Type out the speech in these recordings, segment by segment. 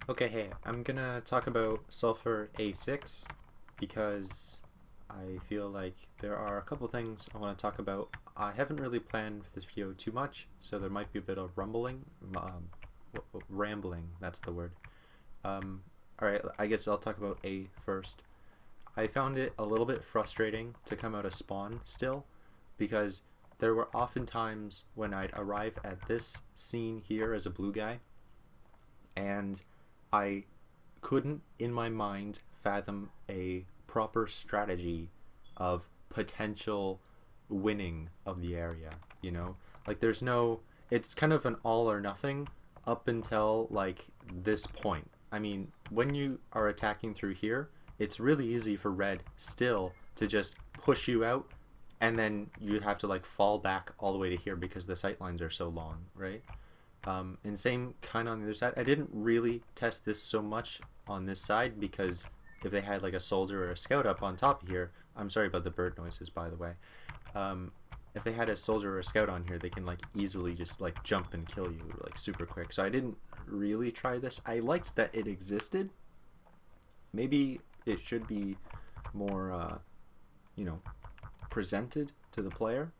Okay, hey, I'm gonna talk about sulfur A6 because I feel like there are a couple things I want to talk about. I haven't really planned for this video too much, so there might be a bit of rambling, that's the word. Alright, I guess I'll talk about A first. I found it a little bit frustrating to come out of spawn still because there were often times when I'd arrive at this scene here as a blue guy and I couldn't in my mind fathom a proper strategy of potential winning of the area, you know? Like there's no it's kind of an all or nothing up until like this point. I mean, when you are attacking through here, it's really easy for red still to just push you out and then you have to like fall back all the way to here because the sight lines are so long, right? And same kind of on the other side. I didn't really test this so much on this side because if they had like a soldier or a scout up on top here, I'm sorry about the bird noises by the way. Um, if they had a soldier or a scout on here, they can like easily just like jump and kill you like super quick. So I didn't really try this. I liked that it existed. Maybe it should be more, you know, presented to the player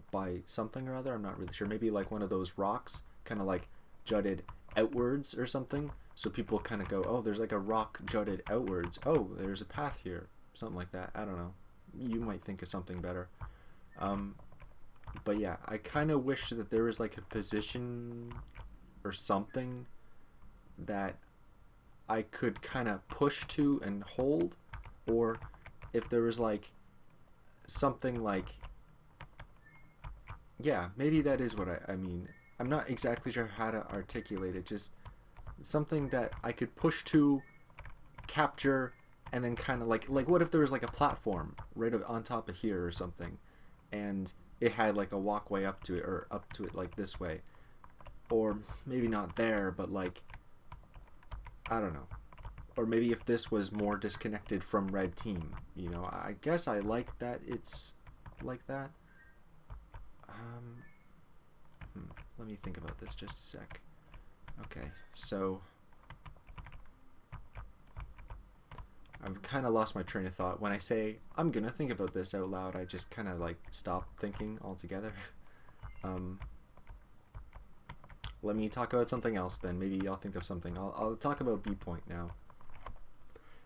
by something or other. I'm not really sure. Maybe like one of those rocks kind of like jutted outwards or something, so people kind of go, oh, there's like a rock jutted outwards, oh, there's a path here, something like that. I don't know, you might think of something better. um, but yeah, I kind of wish that there was like a position or something that I could kind of push to and hold, or if there was like something like, yeah, maybe that is what I mean. I'm not exactly sure how to articulate it. Just something that I could push to, capture, and then kind of like what if there was like a platform right on top of here or something, and it had like a walkway up to it or up to it like this way, or maybe not there, but like I don't know. Or maybe if this was more disconnected from red team, you know. I guess I like that it's like that. Um, Let me think about this just a sec. Okay, so I've kind of lost my train of thought. When I say I'm gonna think about this out loud, I just kind of like stop thinking altogether. um, Let me talk about something else then. Maybe I'll think of something. I'll talk about B point now.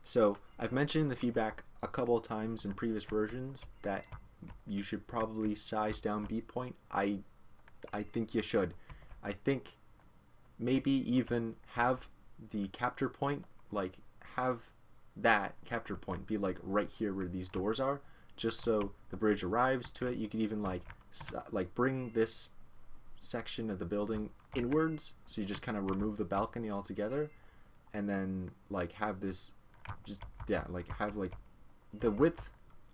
So I've mentioned in the feedback a couple of times in previous versions that you should probably size down B point. I think you should. I think maybe even have the capture point, like have that capture point be like right here where these doors are, just so the bridge arrives to it. You could even like bring this section of the building inwards, so you just kind of remove the balcony altogether, and then like have this, just yeah, like have like the width,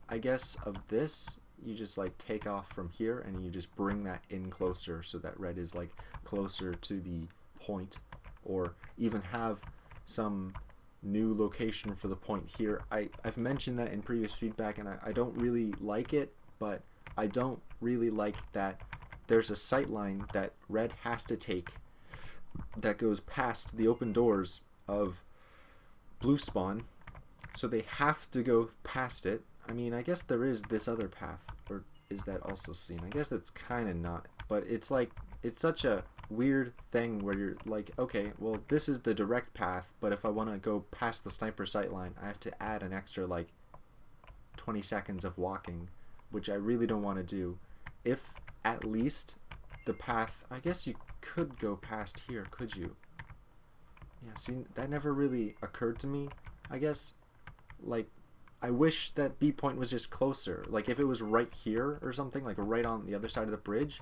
I guess, of this. You just like take off from here and you just bring that in closer so that red is like closer to the point, or even have some new location for the point here. I've mentioned that in previous feedback and I don't really like it, but I don't really like that there's a sight line that red has to take that goes past the open doors of blue spawn, so they have to go past it. I mean, I guess there is this other path, or is that also seen? I guess that's kind of not, but it's like, it's such a weird thing where you're like, okay, well, this is the direct path, but if I want to go past the sniper sight line, I have to add an extra like 20 seconds of walking, which I really don't want to do. If at least the path, I guess you could go past here, could you? Yeah, see, that never really occurred to me. I guess, like, I wish that B point was just closer. Like if it was right here or something, like right on the other side of the bridge,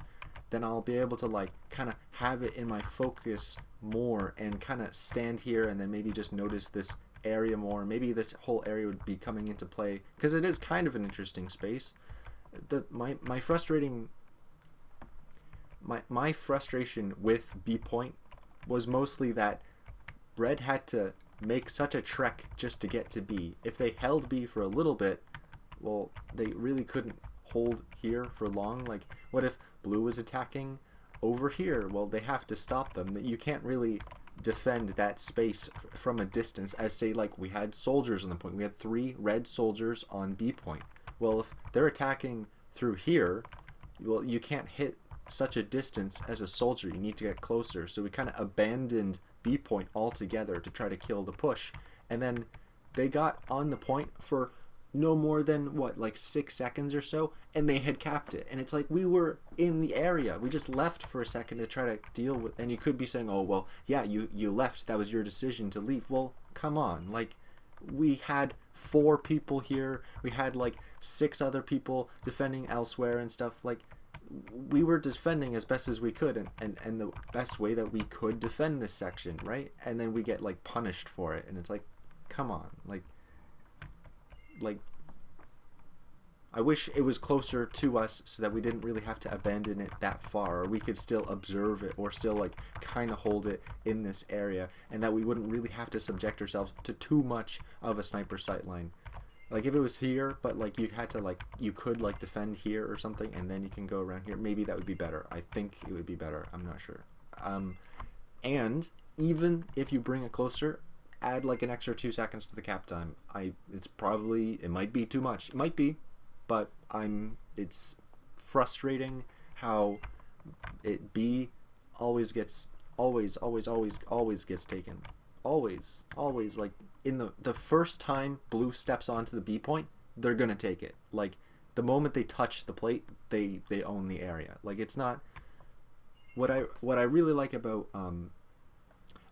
then I'll be able to like kind of have it in my focus more and kind of stand here and then maybe just notice this area more. Maybe this whole area would be coming into play because it is kind of an interesting space. My frustration with B point was mostly that red had to make such a trek just to get to B. If they held B for a little bit, well, they really couldn't hold here for long. Like, what if blue was attacking over here? Well, they have to stop them. You can't really defend that space from a distance, as say like we had soldiers on the point. We had 3 red soldiers on B point. Well, if they're attacking through here, well, you can't hit such a distance as a soldier. You need to get closer. So we kind of abandoned B point altogether to try to kill the push. And then they got on the point for no more than what, like 6 seconds or so, and they had capped it. And it's like, we were in the area, we just left for a second to try to deal with. And you could be saying, oh well, yeah, you left, that was your decision to leave. Well, come on, like, we had 4 people here, we had like 6 other people defending elsewhere and stuff. Like, we were defending as best as we could, and the best way that we could defend this section, right? And then we get like punished for it, and it's like, come on, like I wish it was closer to us so that we didn't really have to abandon it that far, or we could still observe it, or still like kind of hold it in this area, and that we wouldn't really have to subject ourselves to too much of a sniper sight line. Like if it was here, but like you had to like, you could like defend here or something, and then you can go around here, maybe that would be better. I think it would be better, I'm not sure. And even if you bring it closer, add like an extra 2 seconds to the cap time. It might be too much. It might be, but it's frustrating how B always gets taken. Always, like in the first time blue steps onto the B point, they're gonna take it. Like the moment they touch the plate, they own the area. Like, it's not what I really like about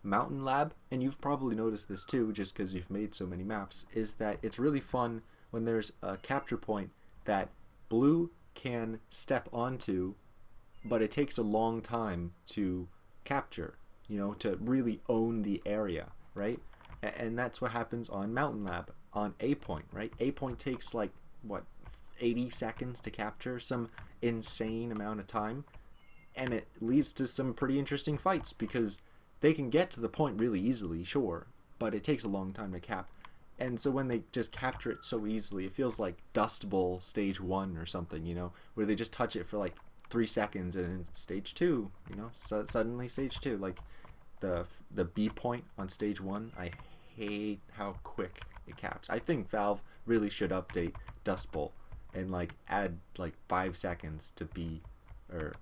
Mountain Lab, and you've probably noticed this too just because you've made so many maps, is that it's really fun when there's a capture point that blue can step onto, but it takes a long time to capture, you know, to really own the area, right? And that's what happens on Mountain Lab on A point, right? A point takes like, what, 80 seconds to capture, some insane amount of time, and it leads to some pretty interesting fights because they can get to the point really easily, sure, but it takes a long time to cap. And so when they just capture it so easily, it feels like Dust Bowl stage 1 or something, you know, where they just touch it for like 3 seconds and in stage 2, you know, suddenly stage 2. Like the B point on stage 1, I hate how quick it caps. I think Valve really should update Dust Bowl and like add like 5 seconds to B or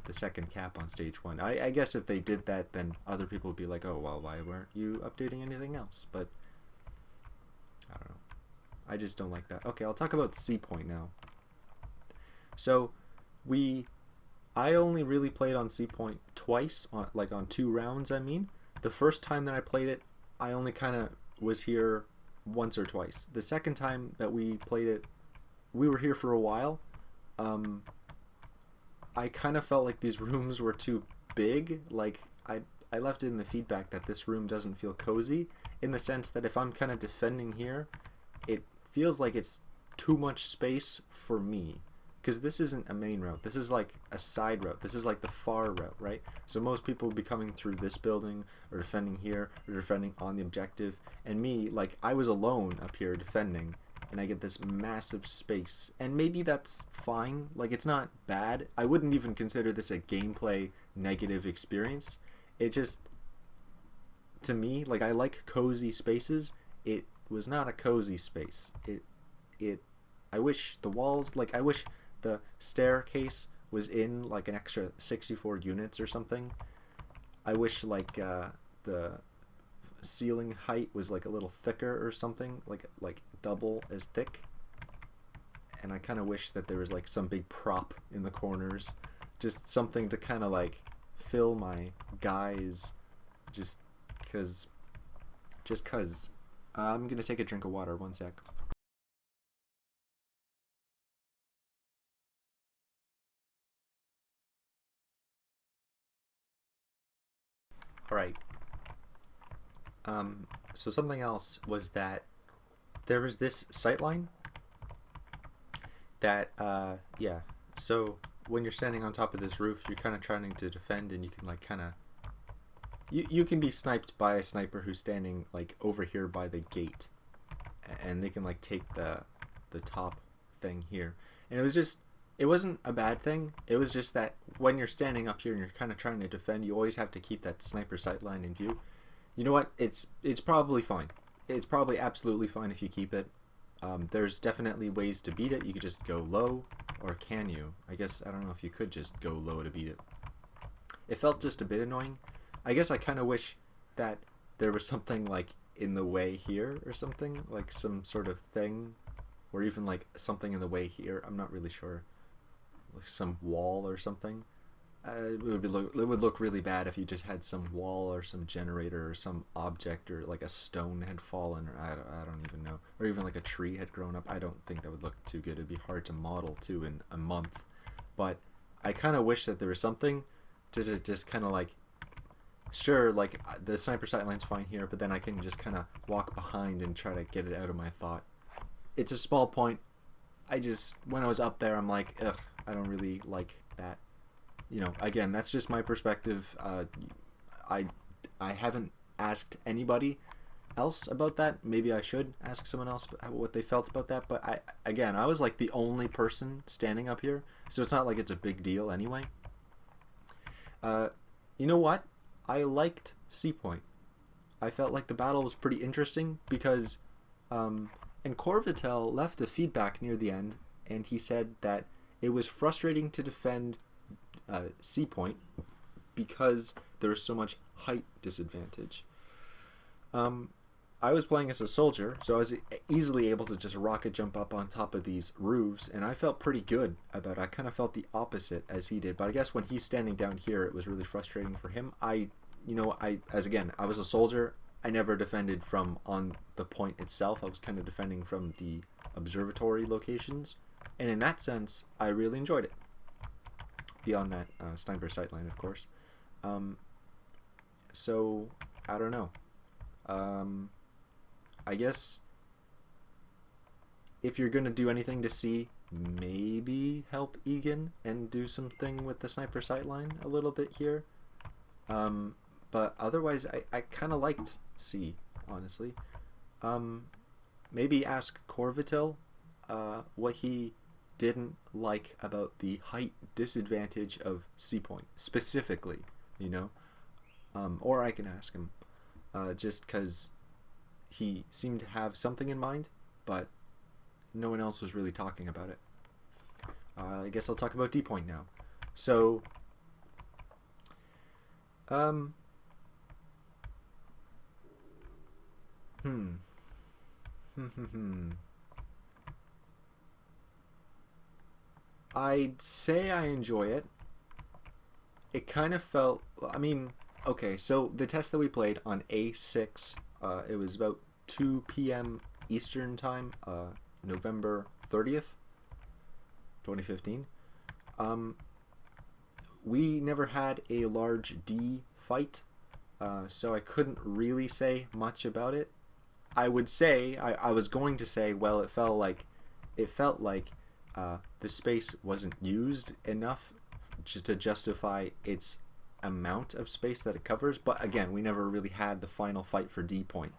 the second cap on stage 1. I guess if they did that, then other people would be like, oh well, why weren't you updating anything else? But I don't know, I just don't like that. Okay, I'll talk about C point now. So I only really played on C point twice, on 2 rounds. I mean, the first time that I played it, I only kind of was here once or twice. The second time that we played it, we were here for a while. I kind of felt like these rooms were too big. Like I left it in the feedback that this room doesn't feel cozy, in the sense that if I'm kind of defending here, it feels like it's too much space for me, because this isn't a main route, this is like a side route, this is like the far route, right? So most people would be coming through this building or defending here or defending on the objective, and me, like, I was alone up here defending, and I get this massive space. And maybe that's fine, like, it's not bad. I wouldn't even consider this a gameplay negative experience. It just, to me, like, I like cozy spaces. It was not a cozy space. I wish the walls, like, I wish the staircase was in like an extra 64 units or something. I wish like the ceiling height was like a little thicker or something, like double as thick. And I kind of wish that there was like some big prop in the corners, just something to kind of like fill my guys, just cause I'm gonna take a drink of water, 1 sec. Alright, so something else was that there was this sightline that, yeah, so when you're standing on top of this roof, you're kind of trying to defend, and you can like kind of, you can be sniped by a sniper who's standing like over here by the gate, and they can like take the top thing here. And it was just, it wasn't a bad thing, it was just that when you're standing up here and you're kind of trying to defend, you always have to keep that sniper sight line in view. You know what? It's probably fine. It's probably absolutely fine if you keep it. There's definitely ways to beat it. You could just go low, or can you? I guess, I don't know if you could just go low to beat it. It felt just a bit annoying. I guess I kind of wish that there was something like in the way here or something, like some sort of thing, or even like something in the way here. I'm not really sure. Like some wall or something. It would look really bad if you just had some wall or some generator or some object, or like a stone had fallen, or I don't even know, or even like a tree had grown up. I don't think that would look too good. It'd be hard to model too in a month. But I kind of wish that there was something to just kind of like, sure, like the sniper sight line's fine here, but then I can just kind of walk behind and try to get it out of my thought. It's a small point. When I was up there, I'm like, ugh, I don't really like that. You know, again, that's just my perspective. I haven't asked anybody else about that. Maybe I should ask someone else what they felt about that. But I was like the only person standing up here, so it's not like it's a big deal anyway. You know what? I liked C Point. I felt like the battle was pretty interesting because, and Corvitel left a feedback near the end, and he said that it was frustrating to defend C Point because there was so much height disadvantage. I was playing as a soldier, so I was easily able to just rocket jump up on top of these roofs, and I felt pretty good about it. I kind of felt the opposite as he did, but I guess when he's standing down here, it was really frustrating for him. I was a soldier. I never defended from on the point itself. I was kind of defending from the observatory locations, and in that sense, I really enjoyed it. Beyond that sniper sightline, of course. So I don't know. I guess if you're gonna do anything to see, maybe help Egan and do something with the sniper sightline a little bit here. But otherwise, I kind of liked C, honestly. Maybe ask Corvitel what he didn't like about the height disadvantage of C Point specifically, you know, or I can ask him, just because he seemed to have something in mind, but no one else was really talking about it. I guess I'll talk about D Point now. So, I'd say I enjoy it. It kind of felt, I mean, okay, so the test that we played on A6, it was about 2 p.m. Eastern time, November 30th, 2015. We never had a large D fight, so I couldn't really say much about it. I would say, I was going to say, well, it felt like the space wasn't used enough just to justify its amount of space that it covers. But again, we never really had the final fight for D Point,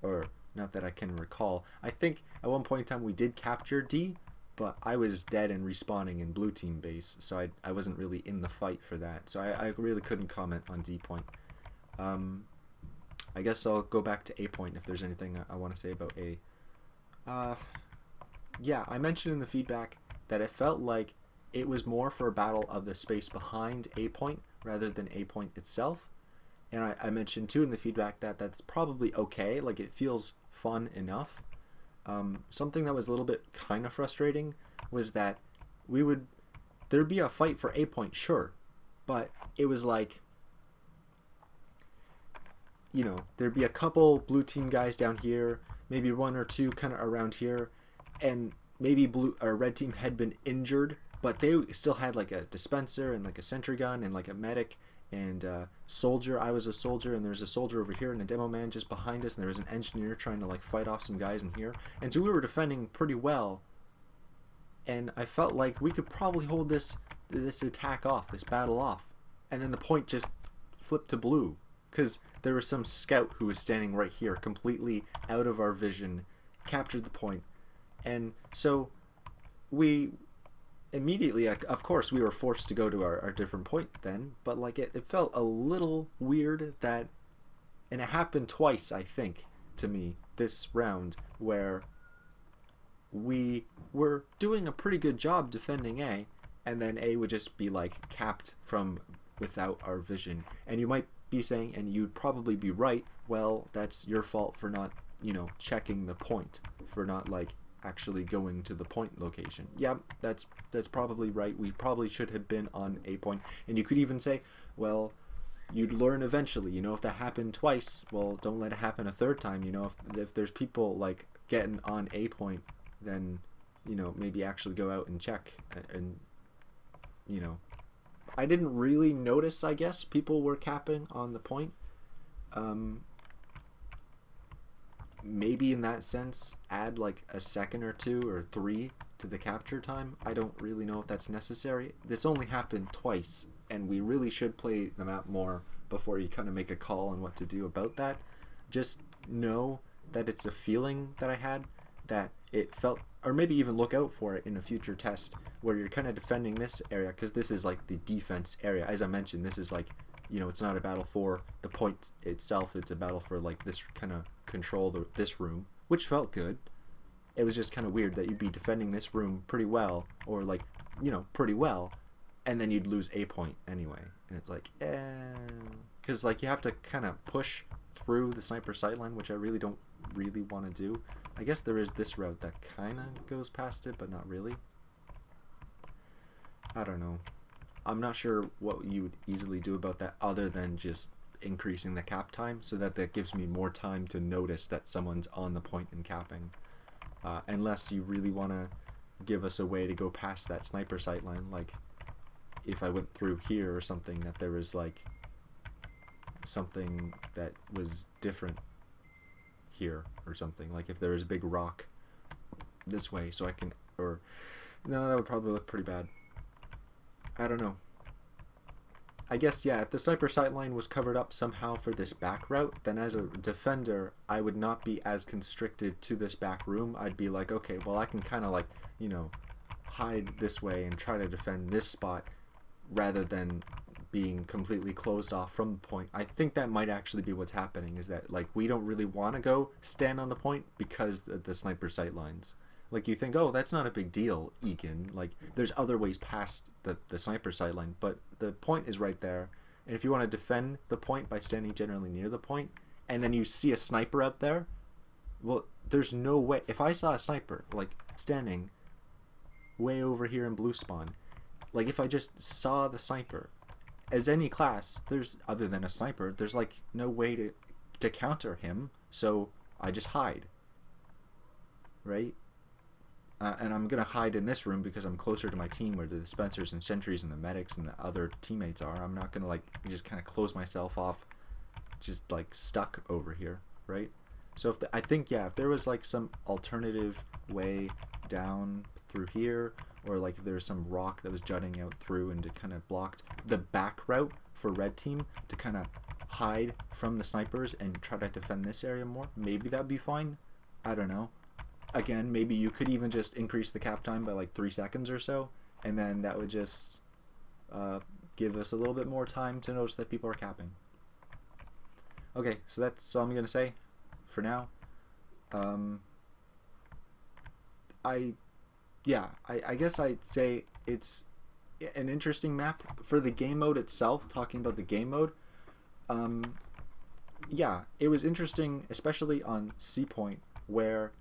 or not that I can recall. I think at one point in time we did capture D, but I was dead and respawning in blue team base, so I wasn't really in the fight for that. So I really couldn't comment on D Point. I guess I'll go back to A Point if there's anything I want to say about A. Yeah, I mentioned in the feedback that it felt like it was more for a battle of the space behind A Point rather than A Point itself. And I mentioned too in the feedback that that's probably okay, like it feels fun enough. Something that was a little bit kind of frustrating was that there'd be a fight for A Point, sure, but it was like, you know, there'd be a couple blue team guys down here, maybe one or two kind of around here, and maybe blue or red team had been injured, but they still had like a dispenser and like a sentry gun and like a medic and soldier. I was a soldier, and there's a soldier over here and a demo man just behind us, and there was an engineer trying to like fight off some guys in here, and so we were defending pretty well, and I felt like we could probably hold this attack off, this battle off, and then the point just flipped to blue because there was some scout who was standing right here completely out of our vision, captured the point. And so we immediately, of course, we were forced to go to our different point then, but like it felt a little weird that, and it happened twice, I think, to me this round, where we were doing a pretty good job defending A, and then A would just be like capped from without our vision. And you might be saying, and you'd probably be right, well, that's your fault for not, checking the point, for not like actually going to the point location. Yeah, that's probably right. We probably should have been on A point. And you could even say, well, you'd learn eventually. If that happened twice, well, don't let it happen a third time. If there's people like getting on A point, then maybe actually go out and check. And I didn't really notice, I guess, people were capping on the point. Maybe in that sense add like a second or two or three to the capture time. I don't really know if that's necessary. This only happened twice, and we really should play the map more before you kind of make a call on what to do about that. Just know that it's a feeling that I had, that it felt, or maybe even look out for it in a future test where you're kind of defending this area, because this is like the defense area. As I mentioned, this is like, it's not a battle for the point itself, it's a battle for like this kind of control this room, which felt good. It was just kind of weird that you'd be defending this room pretty well, or like, pretty well, and then you'd lose A point anyway. And it's like, because like you have to kind of push through the sniper sightline, which I really don't really want to do. I guess there is this route that kind of goes past it, but not really. I don't know. I'm not sure what you would easily do about that other than just increasing the cap time, so that gives me more time to notice that someone's on the point and capping. Unless you really want to give us a way to go past that sniper sight line, like if I went through here or something, that there was like something that was different here or something, like if there was a big rock this way, so I can, or no, that would probably look pretty bad. I don't know. I guess, yeah, if the sniper sight line was covered up somehow for this back route, then as a defender, I would not be as constricted to this back room. I'd be like, okay, well, I can kind of like, hide this way and try to defend this spot rather than being completely closed off from the point. I think that might actually be what's happening, is that like we don't really want to go stand on the point because the sniper sight lines. Like you think, oh, that's not a big deal, Egan. Like there's other ways past the sniper sight line, but the point is right there. And if you want to defend the point by standing generally near the point, and then you see a sniper out there, well, there's no way. If I saw a sniper like standing way over here in blue spawn, like if I just saw the sniper, as any class, there's, other than a sniper, there's like no way to counter him, so I just hide, right? And I'm gonna hide in this room because I'm closer to my team, where the dispensers and sentries and the medics and the other teammates are. I'm not gonna like just kind of close myself off, just like stuck over here, right? So if I think, yeah, if there was like some alternative way down through here, or like if there was some rock that was jutting out through and it kind of blocked the back route for red team to kind of hide from the snipers and try to defend this area more, maybe that'd be fine. I don't know. Again, maybe you could even just increase the cap time by like 3 seconds or so, and then that would just give us a little bit more time to notice that people are capping. Okay, so that's all I'm going to say for now. I guess I'd say it's an interesting map. For the game mode itself, talking about the game mode, yeah, it was interesting, especially on C point, where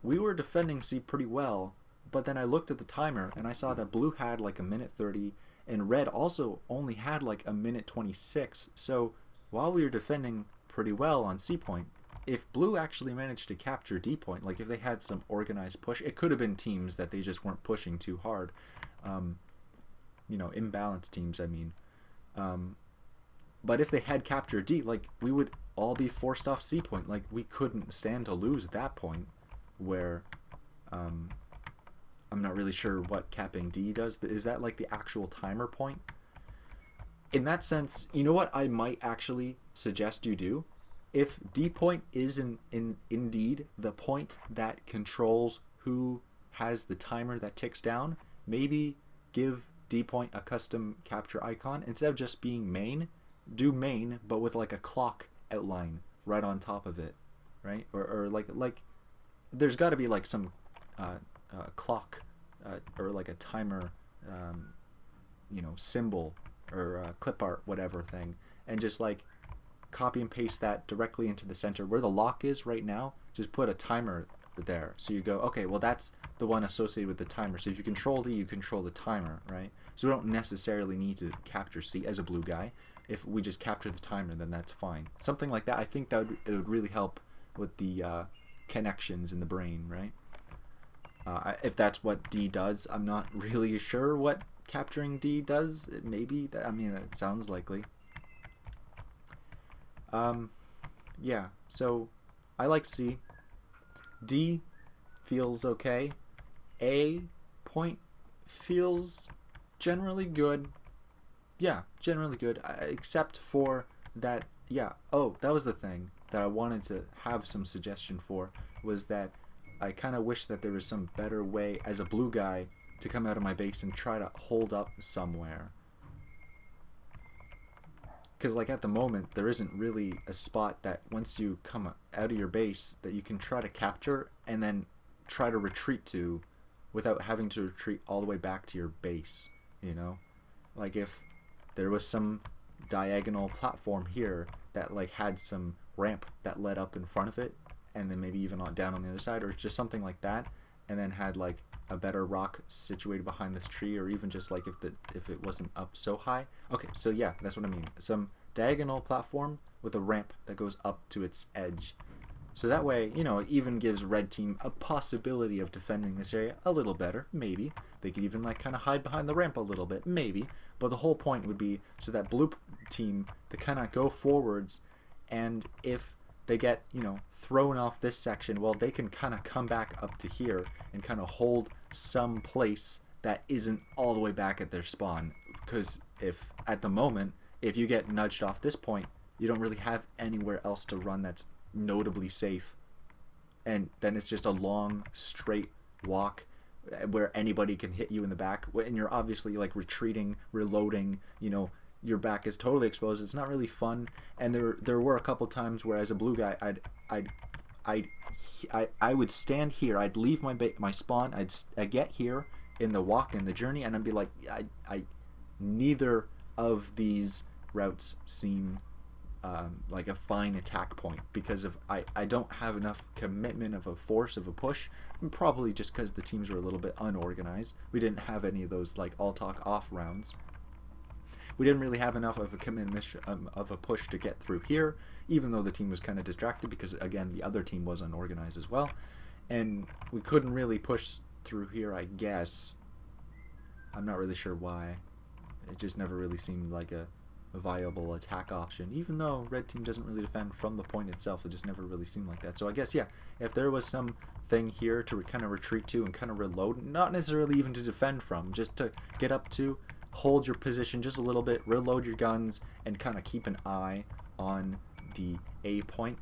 we were defending C pretty well, but then I looked at the timer and I saw that blue had like a minute 30 and red also only had like a minute 26. So while we were defending pretty well on C point, if blue actually managed to capture D point, like if they had some organized push, it could have been teams that they just weren't pushing too hard. Imbalanced teams, I mean. But if they had captured D, like we would all be forced off C point. Like we couldn't stand to lose at that point, where I'm not really sure what capping D does. Is that like the actual timer point? In that sense, you know what I might actually suggest you do? If D point is indeed the point that controls who has the timer that ticks down, maybe give D point a custom capture icon. Instead of just being main, do main, but with like a clock outline right on top of it, right? Or like there's got to be like some clock or like a timer, you know, symbol or clip art, whatever thing, and just like copy and paste that directly into the center where the lock is right now. Just put a timer there, so you go, okay, well that's the one associated with the timer. So if you control D, you control the timer, right? So we don't necessarily need to capture C as a blue guy. If we just capture the timer, then that's fine. Something like that. I think that it would really help with the connections in the brain, right? If that's what D does, I'm not really sure what capturing D does. Maybe that, I mean, it sounds likely. Yeah, so I like C. D feels okay. A point feels generally good. Yeah, generally good, except for that. Yeah, oh, that was the thing that I wanted to have some suggestion for, was that I kind of wish that there was some better way as a blue guy to come out of my base and try to hold up somewhere. Because like at the moment, there isn't really a spot that once you come out of your base that you can try to capture and then try to retreat to without having to retreat all the way back to your base, you know? Like if there was some diagonal platform here that like had some ramp that led up in front of it, and then maybe even down on the other side, or just something like that, and then had like a better rock situated behind this tree, or even just like if it wasn't up so high. Okay, so yeah, that's what I mean. Some diagonal platform with a ramp that goes up to its edge. So that way, you know, it even gives red team a possibility of defending this area a little better, maybe. They could even like kind of hide behind the ramp a little bit, maybe. But the whole point would be so that blue team to kind of go forwards, and if they get, you know, thrown off this section, well, they can kind of come back up to here and kind of hold some place that isn't all the way back at their spawn. Because if, at the moment, if you get nudged off this point, you don't really have anywhere else to run that's notably safe. And then it's just a long, straight walk where anybody can hit you in the back. And you're obviously, like, retreating, reloading, you know, your back is totally exposed. It's not really fun. And there were a couple times where, as a blue guy, I would stand here. I'd leave my spawn. I'd get here in the walk and the journey, and I'd be like, neither of these routes seem like a fine attack point, because of I don't have enough commitment of a force of a push. And probably just because the teams were a little bit unorganized. We didn't have any of those like all talk off rounds. We didn't really have enough of a commitment of a push to get through here, even though the team was kind of distracted because, again, the other team was unorganized as well. And we couldn't really push through here, I guess. I'm not really sure why. It just never really seemed like a viable attack option. Even though red team doesn't really defend from the point itself, it just never really seemed like that. So I guess, yeah, if there was some thing here to kind of retreat to and kind of reload, not necessarily even to defend from, just to get up to, hold your position just a little bit, reload your guns, and kind of keep an eye on the A point.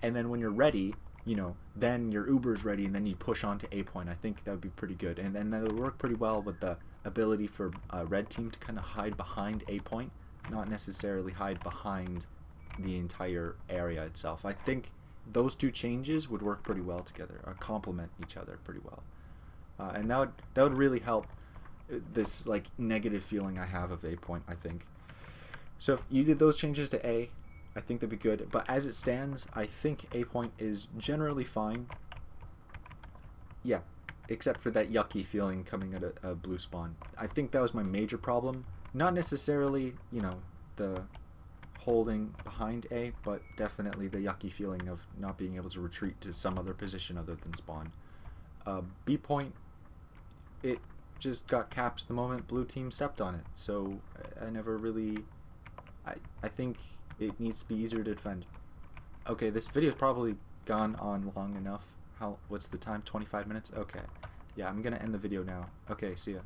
And then when you're ready, you know, then your Uber's ready, and then you push on to A point. I think that would be pretty good. And then that would work pretty well with the ability for red team to kind of hide behind A point, not necessarily hide behind the entire area itself. I think those two changes would work pretty well together, or complement each other pretty well. And that would really help this like negative feeling I have of A point, I think. So if you did those changes to A, I think that'd be good. But as it stands, I think A point is generally fine. Yeah, except for that yucky feeling coming at a blue spawn. I think that was my major problem. Not necessarily, you know, the holding behind A, but definitely the yucky feeling of not being able to retreat to some other position other than spawn. B point, it just got capped the moment blue team stepped on it, so I never really, I think it needs to be easier to defend. Okay, this video's probably gone on long enough. What's the time? 25 minutes? Okay. Yeah, I'm gonna end the video now. Okay, see ya.